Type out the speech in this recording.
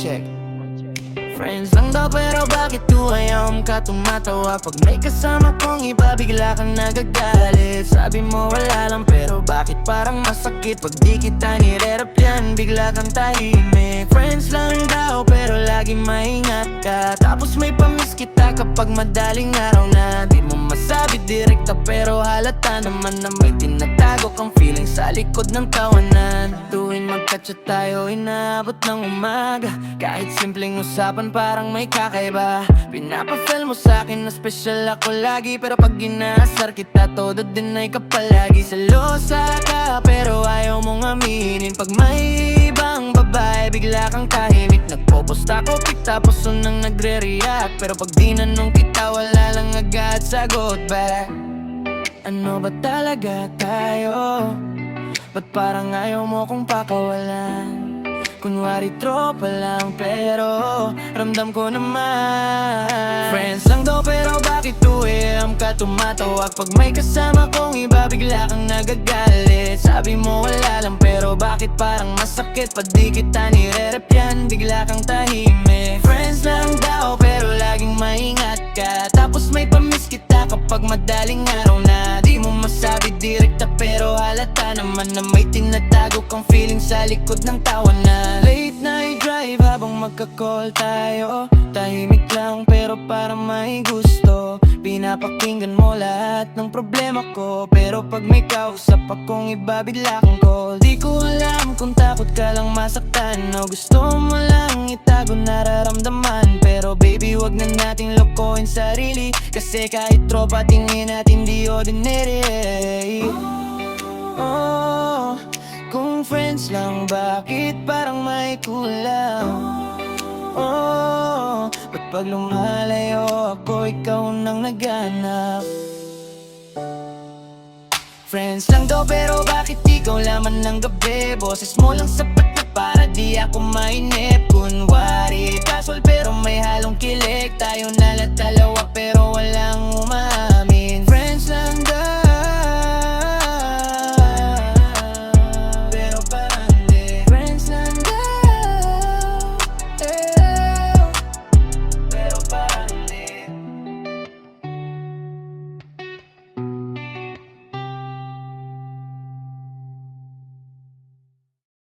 check. Friends lang daw pero bakit 2 AM ka tumatawa? Pag may kasama kong iba bigla kang nagagalit. Sabi mo wala lang pero bakit parang masakit? Pag di kita nire-rap yan bigla kang tahimik. Friends lang daw pero lagi maingat ka. Tapos may pamiss kita kapag madaling araw na. Di mo masabi direkta pero halata naman na may tinatago kang feeling sa likod ng tawanan. Tuwing magka-chat tayo inaabot ng umaga. Kahit simpleng usapan parang may kakaiba. Pinapa-feel mo sa'kin na special ako lagi. Pero pag ginaasar kita todo deny ka palagi. Selosa ka pero ayaw mong aminin. Pag may ibang babae bigla kang tahimik. Nagpo-post ako pic tapos unang nagre-react. Pero pag dinanong kita wala lang agad sagot back. Ano ba talaga tayo? Ba't parang ayaw mo kong pakawalan? Kunwari tropa lang pero ramdam ko naman. Friends lang daw pero bakit 2 AM ka tumatawag? Pag may kasama kong iba bigla kang nagagalit. Sabi mo wala lang pero bakit parang masakit? Pag di kita nire-rap yan bigla kang tahimik. Friends lang daw pero laging maingat ka. Tapos may pamiss kita kapag madaling araw na. Di mo masabi direkta pero halata naman na may tinatago kang feeling sa likod ng tawanan. Late night drive habang magka-call tayo. Tahimik lang pero parang may gusto. Pinapakinggan mo lahat ng problema ko. Pero pag may kausap akong iba bigla kang call. Di ko alam kung takot ka lang masaktan o gusto mo lang itago nararamdaman. Pero baby wag na nating lokohin sarili. Kasi kahit tropa tingin natin di ordinary. Oh, kung friends lang bakit parang may kulang? Oh, ba't pag lumalayo ako ikaw nang naghanap? Friends lang daw pero bakit ikaw laman ng gabi? Boses mo lang sapat na para di ako mainip. Kunwari casual pero may halong kilig. Tayo na lang dalawa